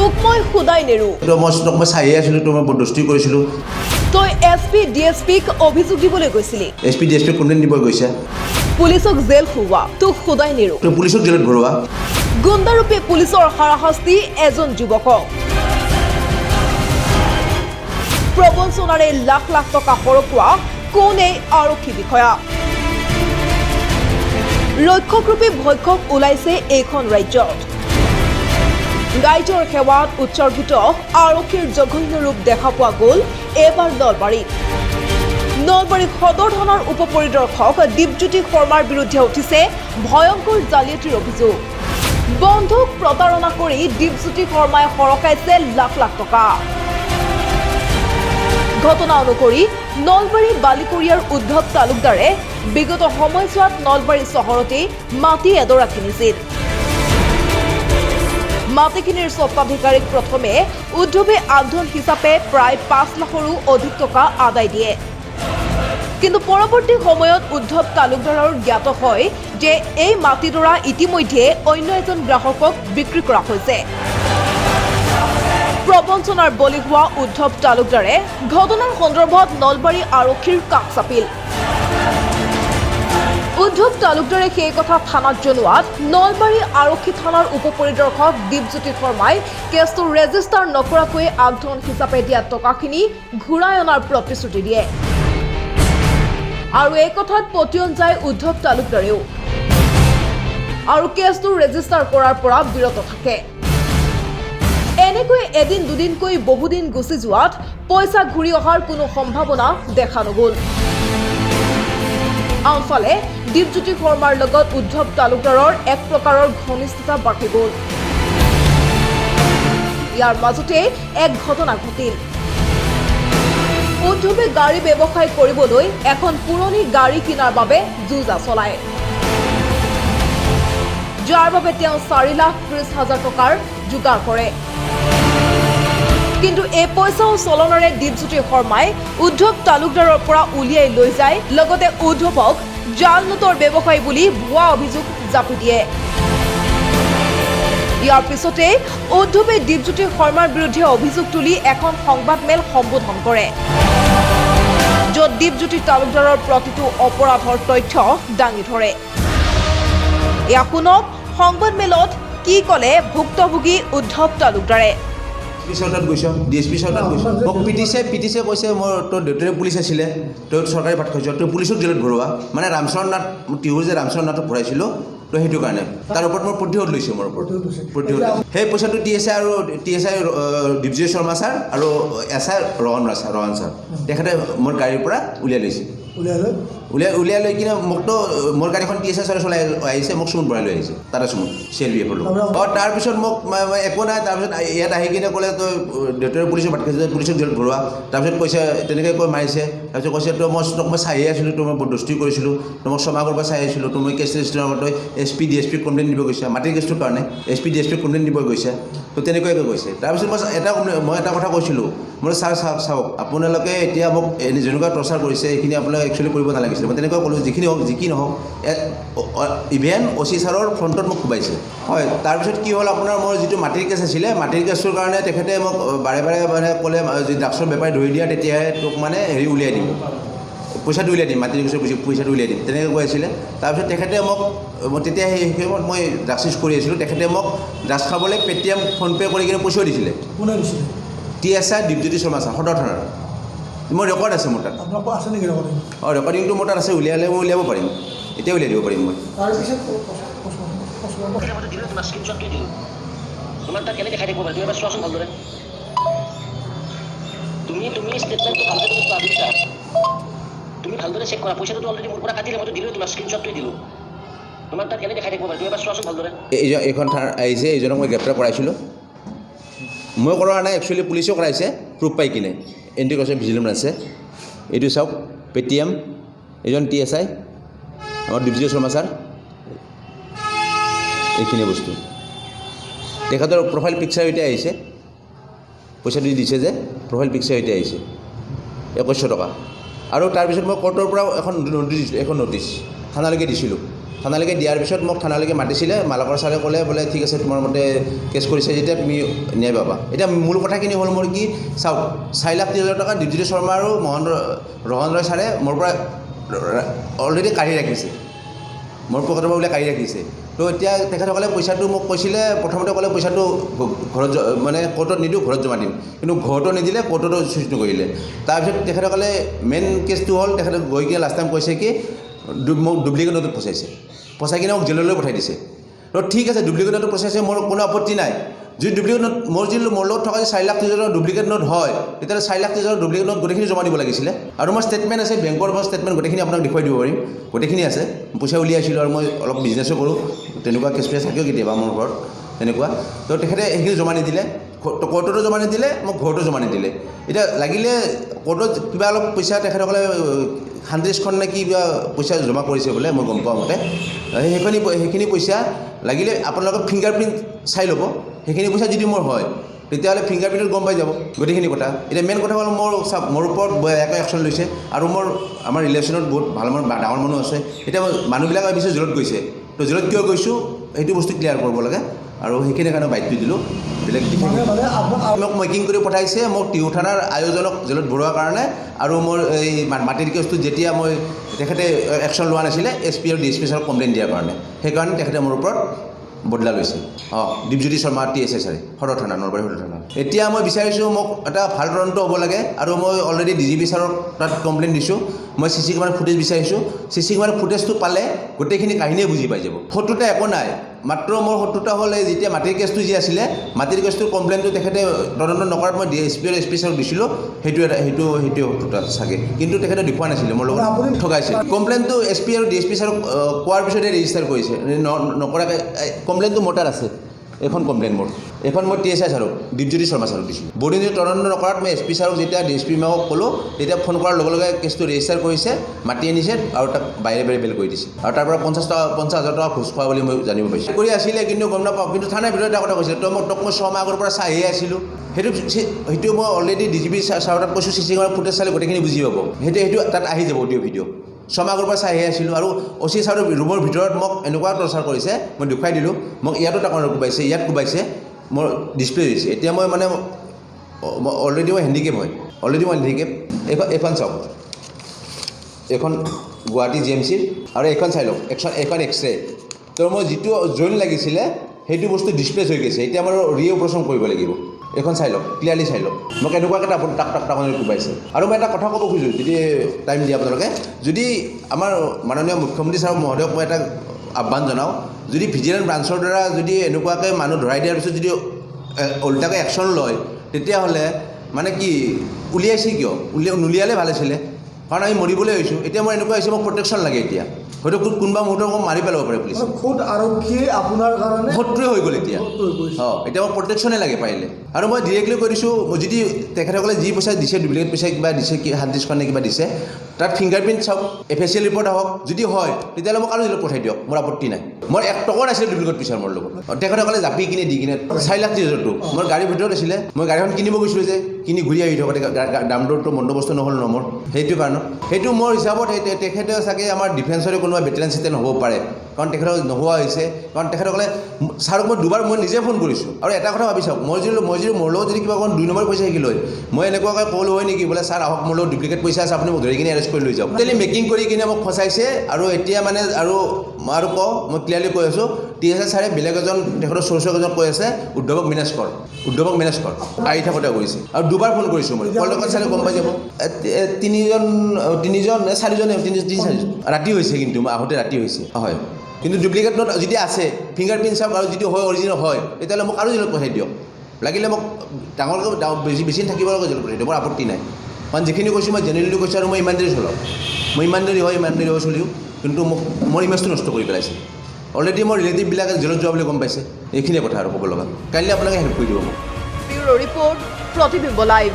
তোক মই খুদাই নেৰু মই চাইয়ে আছিলো মই বন্দোবস্তি কৰিছিলো তই SP DSPক অভিযোগ দিবলৈ গৈছিলি SP DSP কমপ্লেইন দিব গৈছে পুলিচক জেল খুওৱা তোক খুদাই নেৰু তো পুলিচক জেলত ভৰোৱা গুণ্ডাৰূপে পুলিচৰ হাৰাশাস্তি এজন যুৱকক প্ৰবঞ্চনাৰে লাখ লাখ টকা সৰকোৱা কোন এই আৰক্ষী বিষয়া ৰক্ষকৰূপে ভক্ষক ওলাইছে এইখন ৰাজ্যত ৰাইজৰ সেৱাত উৎসৰ্গিত আৰক্ষীৰ জঘন্য ৰূপ দেখা পোৱা গ'ল এবাৰ নলবাৰী সদৰ থানাৰ উপ পৰিদৰ্শক দীপজ্যোতি শৰ্মাৰ বিৰুদ্ধে উঠিছে ভয়ংকৰ জালিয়াতিৰ অভিযোগ বন্ধুক প্ৰতাৰণা কৰি দীপজ্যোতি শৰ্মাই সৰকাইছে লাখ লাখ টকা ঘটনা অনুসৰি নলবাৰী বালিকৰিয়াৰ উদ্ধৱ তালুকদাৰে বিগত সময়ছোৱাত নলবাৰী চহৰতে মাটি এডৰা কিনিছিল মাটিখিনিৰ স্বত্বাধিকাৰীক প্ৰথমে উদ্ধৱে আগধন হিচাপে প্ৰায় 5 লাখৰো অধিক টকা আদায় দিয়ে কিন্তু পৰৱৰ্তী সময়ত উদ্ধৱ তালুকদাৰৰ জ্ঞাত হয় যে এই মাটিডৰা ইতিমধ্যে অন্য এজন গ্ৰাহকক বিক্ৰী কৰা হৈছে প্ৰবঞ্চনাৰ বলি হোৱা উদ্ধৱ তালুকদাৰে ঘটনাৰ সন্দৰ্ভত নলবাৰী আৰক্ষীৰ কাষ চাপিল উদ্ধৱ তালুকদাৰে সেই কথা থানাত জনোৱাত নলবাৰী আৰক্ষী থানাৰ উপ পৰিদৰ্শক দীপজ্যোতি শৰ্মাই কেছটো ৰেজিষ্টাৰ নকৰাকৈ আগধন হিচাপে দিয়া টকাখিনি ঘূৰাই অনাৰ প্ৰতিশ্ৰুতি দিয়ে আৰু এই কথাত পতিয়ন যায় উদ্ধৱ তালুকদাৰেও আৰু কেছটো ৰেজিষ্টাৰ কৰাৰ পৰা বিৰত থাকে এনেকৈ এদিন দুদিনকৈ বহুদিন গুচি যোৱাত পইচা ঘূৰি অহাৰ কোনো সম্ভাৱনা দেখা নগ'ল আনফালে দীপজ্যোতি শৰ্মাৰ লগত উদ্ধৱ তালুকদাৰৰ এক প্ৰকাৰৰ ঘনিষ্ঠতা বাঢ়ি গ'ল ইয়াৰ মাজতে এক ঘটনা ঘটিল উদ্ধৱে গাড়ী ব্যৱসায় কৰিবলৈ এখন পুৰণি গাড়ী কিনাৰ বাবে যুঁজা চলায় যাৰ বাবে তেওঁ 4,30,000 টকাৰ যোগাৰ কৰে কিন্তু এই পইচাও চলনেৰে দীপজ্যোতি শৰ্মাই উদ্ধৱ তালুকদাৰৰ পৰা উলিয়াই লৈ যায় লগতে উদ্ধৱক জাল নোটৰ ব্যৱসায়ী বুলি ভুৱা অভিযোগ জাপি দিয়ে ইয়াৰ পিছতে উদ্ধৱে দীপজ্যোতি শৰ্মাৰ বিৰুদ্ধে অভিযোগ তুলি এখন সংবাদমেল সম্বোধন কৰে য'ত দীপজ্যোতি তালুকদাৰৰ প্ৰতিটো অপৰাধৰ তথ্য দাঙি ধৰে এয়া শুনক সংবাদমেলত কি ক'লে ভুক্তভোগী উদ্ধৱ তালুকদাৰে পিছতাত গৈছ DSP চৰকাৰত গৈছ মোক পিটিছে কৈছে মোৰ তোৰ দেউতাৰে পুলিচ আছিলে তই চৰকাৰী ভাত খাইছ তই পুলিচক জেলত ভৰোৱা মানে ৰামচৰণ নাথ টিহুৰ যে ৰামচৰণ নাথক ভৰাইছিলোঁ তো সেইটো কাৰণে তাৰ ওপৰত মোৰ প্ৰতিশোধ লৈছে মোৰ ওপৰত প্ৰতিশোধ সেই পইচাটো TSI আৰু TSI দীপজ্যোতি শৰ্মা ছাৰ আৰু SI ৰহন ছাৰ তেখেতে মোৰ গাড়ীৰ পৰা উলিয়াই লৈছে উলিয়াই লৈ কিনে মোকতো মোৰ গাড়ীখন TSI ছাৰে চলাই আহিছে মোক চুমুত ভৰাই লৈ আহিছে তাতে চুমুত CLBF তাৰপিছত মোক একো নাই তাৰপিছত ইয়াত আহি কিনে ক'লে তই দেউতাৰ পুলিচক ভাত খাইছে পুলিচক জেলত ভৰোৱা তাৰপিছত কৈছে তেনেকৈ কৈ মাৰিছে তাৰপিছত কৈছে তোক মই চাইয়ে আছিলোঁ তোক মই বন্দোবস্তি কৰিছিলোঁ তোক মই ছমাহ পৰা চাই আহিছিলোঁ তোক মই কেছ ৰেজিষ্টাৰ তই SP DSP কমপ্লেইন দিব গৈছে মাটিৰ কেছটোৰ কাৰণে SP DSP কমপ্লেইন দিব গৈছে তো তেনেকুৱাকৈ কৈছে তাৰপিছত মই এটা কথা কৈছিলোঁ মই ছাৰ চাওক আপোনালোকে এতিয়া মোক যেনেকুৱা টৰ্চাৰ কৰিছে এইখিনি আপোনালোকে একচুৱেলি কৰিব নালাগিছিল মই তেনেকুৱা ক'লোঁ যিখিনি হওক যি কি নহওক ইভেন OC ছাৰৰ ফ্ৰণ্টত মোক কোবাইছে হয় তাৰপিছত কি হ'ল আপোনাৰ মোৰ যিটো মাটিৰ কেছ আছিলে মাটিৰ কেছটোৰ কাৰণে তেখেতে মোক বাৰে মানে ক'লে যদি ড্ৰাগছৰ বেপাৰী ধৰি দিয়া তেতিয়াহে তোক মানে হেৰি উলিয়াই দিম পইচাটো উলিয়াই দিম মাটিৰ কেছৰ পইচাটো উলিয়াই দিম তেনেকৈ কৈ আছিলে তাৰপিছত তেখেতে মোক তেতিয়া সেই সময়ত মই ড্ৰাগছ ইউজ কৰি আছিলোঁ তেখেতে মোক ড্ৰাগছ খাবলৈ পে'টিএম ফোনপে' কৰি কিনে পইচাও দিছিলে কোনে দিছিলে TSI দীপজ্যোতি শৰ্মা ছাৰ সদৰ থানাৰ মোৰ ৰেকৰ্ড আছে মোৰ তাত আছে নেকি ৰেকৰ্ডিংটো মোৰ তাত আছে উলিয়ালে মই উলিয়াব পাৰিম এতিয়া উলিয়াই দিব পাৰিম মই তোমাৰ তাত কেনেকৈ খাই থাকিব পাৰে তুমি এবাৰ চোৱাচোন ভালদৰে তুমি ষ্টেটমেণ্টটো ভালদৰে ভাবিছা তুমি ভালদৰে চেক কৰা পইচাটো অলৰেডি মোৰ পৰা কাটিলে মইতো দিলোঁ তোমাৰ স্ক্ৰীনশ্বটটোৱে দিলোঁ তোমাৰ তাত কেনেকৈ খাই থাকিব পাৰে তুমি এবাৰ চোৱাচোন ভালদৰে এইখন আহিছে এইজনক মই গ্ৰেপ্তাৰ কৰাইছিলোঁ মই কৰা নাই একচুৱেলি পুলিচেও কৰাইছে প্ৰুফ পাই কিনে এণ্টি কাৰেপশ্যন ভিজিলেন্স আছে এইটো চাওক পে'টিএম এইজন TSI আমাৰ দীপজ্যোতি শৰ্মা ছাৰ এইখিনি বস্তু তেখেতৰ প্ৰফাইল পিকচাৰ সৈতে আহিছে পইচাটো দিছে যে প্ৰফাইল পিকচাৰ সৈতে আহিছে 2100 টকা আৰু তাৰপিছত মই কোৰ্টৰ পৰা এখন নটিছ থানালৈকে দিছিলোঁ থানালৈকে দিয়াৰ পিছত মোক থানালৈকে মাতিছিলে মালাকৰ ছাৰে ক'লে বোলে ঠিক আছে তোমাৰ মতে কেছ কৰিছে যেতিয়া তুমি ন্যায় পাবা এতিয়া মূল কথাখিনি হ'ল মোৰ কি চাওক 4,30,000 টকা দীপজ্যোতি শৰ্মা আৰু ৰহন ৰয় ছাৰে মোৰ পৰা অলৰেডি কাঢ়ি ৰাখিছে মোৰ পকেটৰ পৰা বোলে কাঢ়ি ৰাখিছে তো এতিয়া তেখেতসকলে পইচাটো মোক কৈছিলে প্ৰথমতে ক'লে পইচাটো ঘৰত মানে কোৰ্টত নিদিওঁ ঘৰত জমা দিম কিন্তু ঘৰতো নিদিলে কোৰ্টতো চুইচ নকৰিলে তাৰপিছত তেখেতসকলে মেইন কেছটো হ'ল তেখেতে গৈ কিনে লাষ্ট টাইম কৈছে কি মোক ডুপ্লিকেট নোটত ফচাই কিনে মোক জেললৈ পঠাই দিছে তো ঠিক আছে ডুপ্লিকেট নোটত ফচাইছে মোৰ কোনো আপত্তি নাই যদি ডুপ্লিকেট নোট মোৰ লগত থকা যে 4,30,000 ডুপ্লিকেট নোট হয় তেতিয়াহ'লে 4,30,000 ডুপ্লিকেট নোট গোটেইখিনি জমা দিব লাগিছিলে আৰু মোৰ ষ্টেটমেণ্ট আছে বেংকৰ পৰা ষ্টেটমেণ্ট গোটেইখিনি আপোনাক দেখুৱাই দিব পাৰিম গোটেইখিনি আছে পইচা উলিয়াইছিলোঁ আৰু মই অলপ বিজনেছো কৰোঁ তেনেকুৱা কেছ প্ৰেছ থাকেও কেতিয়াবা মোৰ ঘৰত তেনেকুৱা তো তেখেতে সেইখিনি জমা নিদিলে কোৰ্টতো জমা নিদিলে মোক ঘৰতো জমা নিদিলে এতিয়া লাগিলে কোৰ্টত কিবা অলপ পইচা তেখেতসকলে 100খন নে কিবা পইচা জমা কৰিছে বোলে মই গম পোৱা মতে সেইখিনি পইচা লাগিলে আপোনালোকৰ ফিংগাৰপ্ৰিণ্ট চাই ল'ব সেইখিনি পইচা যদি মোৰ হয় তেতিয়াহ'লে ফিংগাৰপ্ৰিণ্টত গম পাই যাব গোটেইখিনি কথা এতিয়া মেইন কথা হ'ল মোৰ ওপৰত বেয়াকৈ একশ্যন লৈছে আৰু আমাৰ ৰিলেশ্যনত বহুত ভাল ডাঙৰ মানুহ আছে এতিয়া মানুহবিলাক ভাবিছে জেলত গৈছে তো জেলত কিয় গৈছোঁ সেইটো বস্তু ক্লিয়াৰ কৰিব লাগে আৰু সেইখিনি কাৰণে বাইকটো দিলোঁ বেলেগ মোক মেকিং কৰি পঠাইছে মোক টিহু থানাৰ আয়োজনক জেলত ভৰোৱাৰ কাৰণে আৰু মোৰ এই মাটিৰ কেছটো যেতিয়া মই তেখেতে একশ্যন লোৱা নাছিলে SP আৰু DSP ছাৰক কমপ্লেইন দিয়াৰ কাৰণে সেইকাৰণে তেখেতে মোৰ ওপৰত বদলা লৈছে দীপজ্যোতি শৰ্মা TSI ছাৰে সদৰ থানা নলবাৰী সদৰ থানা এতিয়া মই বিচাৰিছোঁ মোক এটা ভাল তদন্ত হ'ব লাগে আৰু মই অলৰেডি DGP ছাৰক তাত কমপ্লেইন দিছোঁ মই CC কেমেৰাৰ ফুটেজ বিচাৰিছোঁ CC কেমেৰাৰ ফুটেজটো পালে গোটেইখিনি কাহিনীয়ে বুজি পাই যাব শত্ৰুতা একো নাই মাত্ৰ মোৰ শত্ৰুতা হ'ল এই যেতিয়া মাটিৰ কেছটো যি আছিলে মাটিৰ কেছটোৰ কমপ্লেইনটো তেখেতে তদন্ত নকৰাত মই DSP আৰু SP ছাৰক দিছিলোঁ সেইটো শত্ৰুতা চাগে কিন্তু তেখেতে দেখুওৱা নাছিলে মোৰ লগত ঠগাইছিল কমপ্লেইনটো SP আৰু DSP ছাৰক কোৱাৰ পিছতে ৰেজিষ্টাৰ কৰিছে নকৰাকৈ কমপ্লেইনটো মোৰ তাত আছে এখন কমপ্লেইন মোৰ এখন মই TSI ছাৰক দীপজ্যোতি শৰ্মা ছাৰক দিছোঁ বৰ্ডিং তদন্ত নকৰাত মই SP ছাৰক যেতিয়া DSP মেমক ক'লোঁ তেতিয়া ফোন কৰাৰ লগে লগে কেছটো ৰেজিষ্টাৰ কৰিছে মাতি আনিছে আৰু তাক বাহিৰে বেল কৰি দিছে আৰু তাৰ পৰা 50,000 টকা ঘোচ খোৱা বুলি মই জানিব পাৰিছোঁ কৰি আছিলে কিন্তু গম নাপাওঁ কিন্তু থানাৰ ভিতৰত এটা কথা কৈছিলে তোক মই 6 মাহ আগৰ পৰা চাইহে আছিলোঁ সেইটো মই অলৰেডি DGP ছাৰৰ তাত কৈছোঁ CC কেমেৰাৰ ফুটেজ চালে গোটেইখিনি বুজি পাব সেইটো তাত আহি যাব অডিঅ' ভিডিঅ' 6 মাহ আগৰ পৰা চাইহে আছিলোঁ আৰু OC ছাৰৰ ৰুমৰ ভিতৰত মোক এনেকুৱা টৰ্চাৰ কৰিছে মই দেখুৱাই দিলোঁ মোক ইয়াতো টাঙৰ কোবাইছে ইয়াত কোবাইছে মোৰ ডিছপ্লে দিছে এতিয়া মই মানে অলৰেডি মই হেণ্ডিকেপ হয় এইখন চাওক এইখন গুৱাহাটী GMCৰ আৰু এইখন চাই লওক এইখন এক্সৰে তো মই যিটো জইন লাগিছিলে সেইটো বস্তু ডিছপ্লেচ হৈ গৈছে এতিয়া মই ৰিঅপাৰেশ্যন কৰিব লাগিব এইখন চাই লওক ক্লিয়াৰলি চাই লওক মোক এনেকুৱাকৈ টাকনি কোবাইছে আৰু মই এটা কথা ক'ব খোজোঁ যদি টাইম দিয়ে আপোনালোকে যদি আমাৰ মাননীয় মুখ্যমন্ত্ৰী ছাৰ মহোদয়ক মই এটা আহ্বান জনাওঁ যদি ভিজিলেন্স ব্ৰাঞ্চৰ দ্বাৰা যদি এনেকুৱাকৈ মানুহ ধৰাই দিয়াৰ পিছত যদি ওলোটাকৈ একশ্যন লয় তেতিয়াহ'লে মানে কি উলিয়াইছে কিয় নুলিয়ালে ভাল আছিলে কাৰণ আমি মৰিবলৈ হৈছোঁ এতিয়া মই এনেকুৱা হৈছে মোক প্ৰটেকশ্যন লাগে এতিয়া হয়তো কোনোবা মুহূৰ্তত মোক মাৰি পেলাব পাৰে পুলিচে খুদ আৰক্ষীয়ে আপোনাৰ কাৰণে শত্ৰুৱে হৈ গ'ল এতিয়া এতিয়া মোক প্ৰটেকশ্যনে লাগে পাৰিলে আৰু মই ডিৰেক্টলি কৈ দিছোঁ যদি তেখেতসকলে যি পইচা দিছে ডুপ্লিকেট পইচা কিবা দিছে 130খন নে কিবা দিছে তাত ফিংগাৰপ্ৰিণ্ট চাওক FACL ৰিপৰ্ট আহক যদি হয় তেতিয়াহ'লে মোক আৰু জেলত পঠাই দিয়ক মোৰ আপত্তি নাই মোৰ 1 টকা নাছিলে ডুপ্লিকেট পইচাৰ মোৰ লগত তেখেতসকলে জাপি কিনে দি কিনে 4,30,000টো মোৰ গাড়ীৰ ভিতৰত আছিলে মই গাড়ীখন কিনিব গৈছিলোঁ যে কিনি ঘূৰি আহি থাকোঁতে দাম দৰটো বন্দবস্ত নহ'ল ন মোৰ সেইটো কাৰণত সেইটো মোৰ হিচাপত তেখেতে চাগে আমাৰ ডিফেন্সৰে কোনোবা ভেটেৰান চিষ্টেম হ'ব পাৰে কাৰণ তেখেতক নোহোৱা হৈছে কাৰণ তেখেতসকলে ছাৰক মই দুবাৰ মই নিজে ফোন কৰিছোঁ আৰু এটা কথা ভাবি চাওক মই যদি মোৰ লগত যদি কিবা অকণ 2 নম্বৰ পইচা শিকি লয় মই এনেকুৱাকৈ ক'লোঁ হয় নেকি বোলে ছাৰ আহক মোৰ লগত ডুপ্লিকেট পইচা আছে আপুনি মোক ধৰি কিনে এৰেষ্ট কৰি লৈ যাওক তেলি মেকিং কৰি কিনে মোক ফচাইছে আৰু এতিয়া মানে আৰু কওঁ মই ক্লিয়াৰলি কৈ আছোঁ TSI ছাৰে বেলেগ এজন তেখেতৰ চ'ৰ্চক এজন কৈ আছে উদ্ধৱক মেনেজ কৰ আহি থাকোঁতে কৰিছে আৰু দুবাৰ ফোন কৰিছোঁ মই কলকাতা ছাৰে গম পাই যাব 4জন ৰাতি হৈছে কিন্তু আহোঁতে ৰাতি হৈছে হয় কিন্তু ডুপ্লিকেট নোট যদি আছে ফিংগাৰপ্ৰিণ্ট চাওক আৰু যদি হয় অৰিজিনেল হয় তেতিয়াহ'লে মোক আৰু জেলত পঠাই দিয়ক লাগিলে মোক ডাঙৰকৈ বেছি থাকিব লগা জেলত পঠাই দিয়ক মোৰ আপত্তি নাই কাৰণ যিখিনি কৈছোঁ মই জেনেৰেলি কৈছোঁ আৰু মই ইমানদেৰি চলাওঁ মই ইমানদেৰি হয় চলিও কিন্তু মোক মোৰ ইমেজটো নষ্ট কৰি পেলাইছে অলৰেডি মোৰ ৰিলেটিভবিলাকে জেলত যোৱা বুলি গম পাইছে এইখিনিয়ে কথা আৰু ক'ব লগা কাইলৈ আপোনালোকে হেল্প কৰি দিব মোক ব্যুৰো ৰিপৰ্ট প্ৰতিবিম্ব লাইভ।